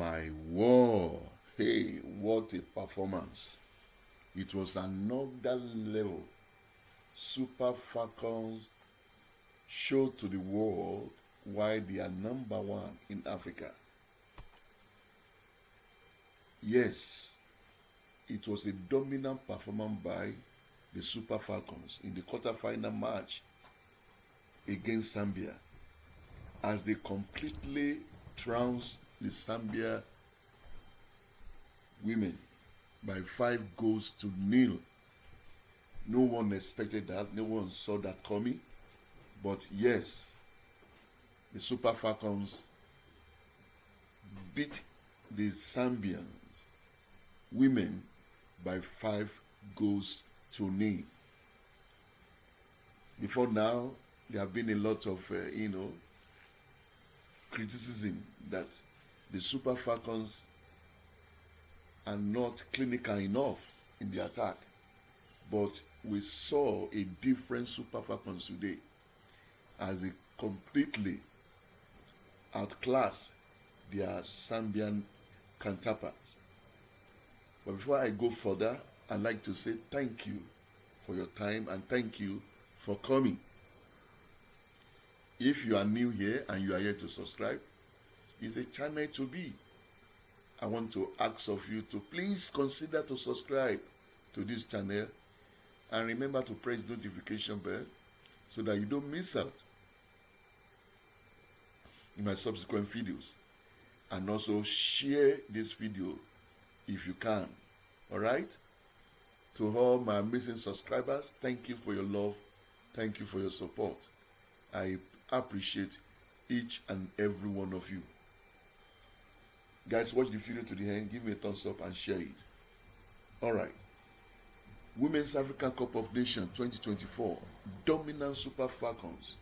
My war. Hey, what a performance. It was another level. Super Falcons showed to the world why they are number one in Africa. Yes, it was a dominant performance by the Super Falcons in the quarterfinal match against Zambia as they completely trounced the Zambia women by 5-0. No one expected that. No one saw that coming. But yes, the Super Falcons beat the Zambians women by 5-0. Before now, there have been a lot of, criticism that the Super Falcons are not clinical enough in the attack. But we saw a different Super Falcons today as they completely outclassed their Zambian counterparts. But before I go further, I'd like to say thank you for your time and thank you for coming. If you are new here and you are here to subscribe, it's a channel to be. I want to ask of you to please consider to subscribe to this channel and remember to press the notification bell so that you don't miss out in my subsequent videos. And also share this video if you can. All right? To all my amazing subscribers, thank you for your love. Thank you for your support. I appreciate each and every one of you. Guys, watch the video to the end. Give me a thumbs up and share it. All right. Women's African Cup of Nations 2024. Dominant Super Falcons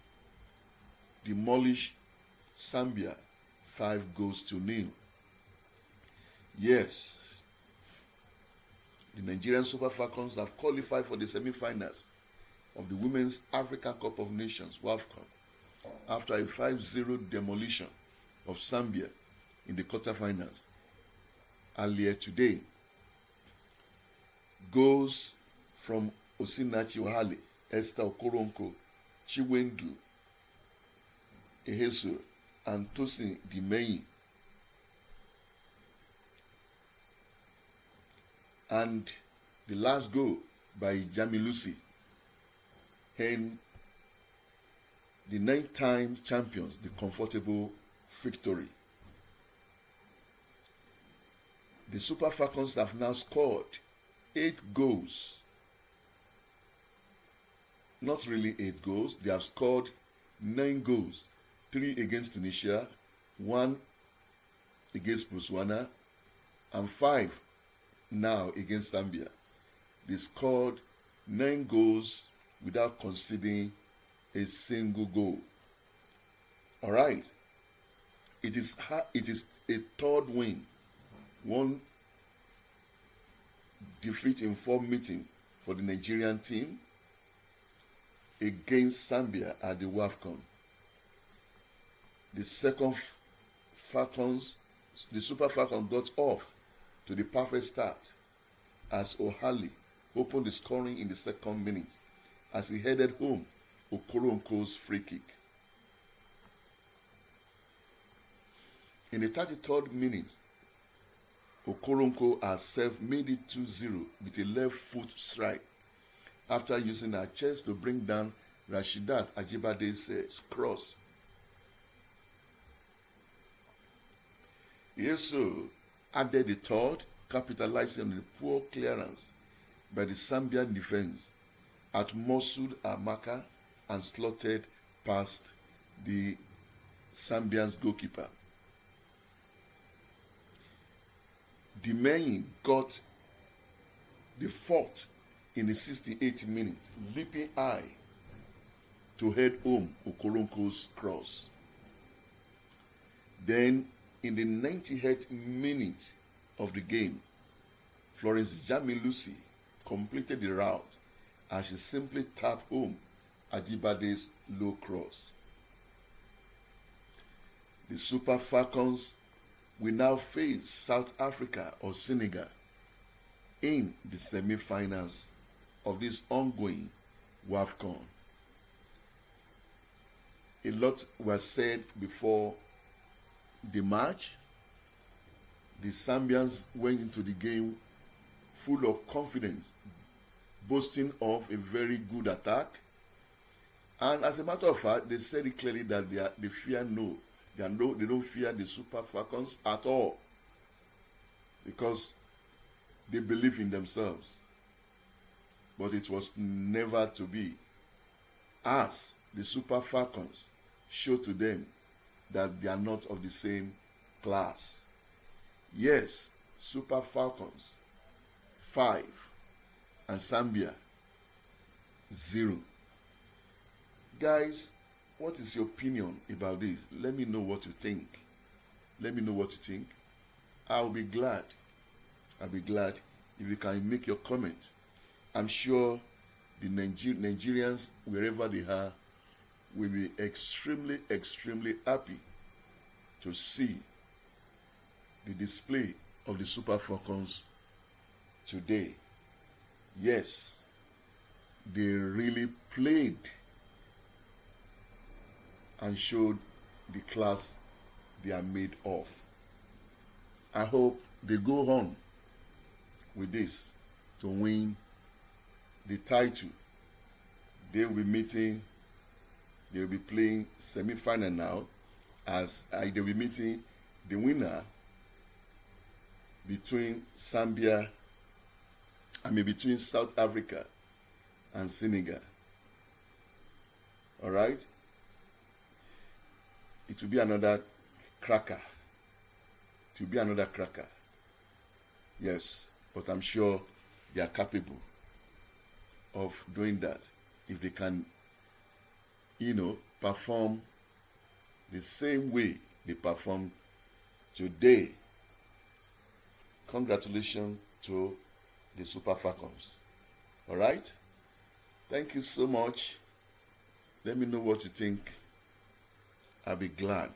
demolish Zambia 5-0. Yes, the Nigerian Super Falcons have qualified for the semi-finals of the Women's African Cup of Nations Wafcon after a 5-0 demolition of Zambia in the quarterfinals earlier today. Goals from Osinachi Ohale, Esther Okoronkwo, Chiwendu, Ihezuo, and Tosin Demehin. And the last goal by Jamilusi, and the 9-time champions the comfortable victory. The Super Falcons have now scored 8 goals. Not really 8 goals. They have scored 9 goals. 3 against Tunisia, 1 against Botswana, and 5 now against Zambia. They scored 9 goals without conceding a single goal. All right. It is a third win. 1 defeat in 4 meetings for the Nigerian team against Zambia at the Wafcon. The second Falcons, the Super Falcons got off to the perfect start as Ohale opened the scoring in the 2nd minute as he headed home Okoronkwo's free kick. In the 33rd minute, Okoronkwo herself made it 2-0 with a left foot strike after using her chest to bring down Rasheedat Ajibade's cross. Ihezuo added the 3rd, capitalizing on the poor clearance by the Zambian defense at Mosud Amaka and slotted past the Zambian's goalkeeper. Demehin got the 4th in the 68th minute, leaping high to head home Okoronkwo's cross. Then, in the 98th minute of the game, Florence Jamilusi completed the route as she simply tapped home Ajibade's low cross. The Super Falcons will now face South Africa or Senegal in the semi-finals of this ongoing Wafcon. A lot was said before the match. The Zambians went into the game full of confidence, boasting of a very good attack. And as a matter of fact, they said it clearly that they fear they don't fear the Super Falcons at all, because they believe in themselves. But it was never to be, as the Super Falcons showed to them that they are not of the same class. Yes, Super Falcons 5 and Zambia 0. Guys, what is your opinion about this? Let me know what you think. Let me know what you think. I'll be glad if you can make your comment. I'm sure the Nigerians, wherever they are, will be extremely happy to see the display of the Super Falcons today. Yes, they really played and showed the class they are made of. I hope they go on with this to win the title. They will be playing semi-final now, as they will be meeting the winner between between South Africa and Senegal. All right? It will be another cracker. Yes, but I'm sure they are capable of doing that if they can, perform the same way they performed today. Congratulations to the Super Falcons. All right? Thank you so much. Let me know what you think. I'll be glad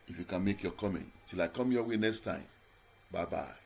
if you can make your comment. Till I come your way next time. Bye-bye.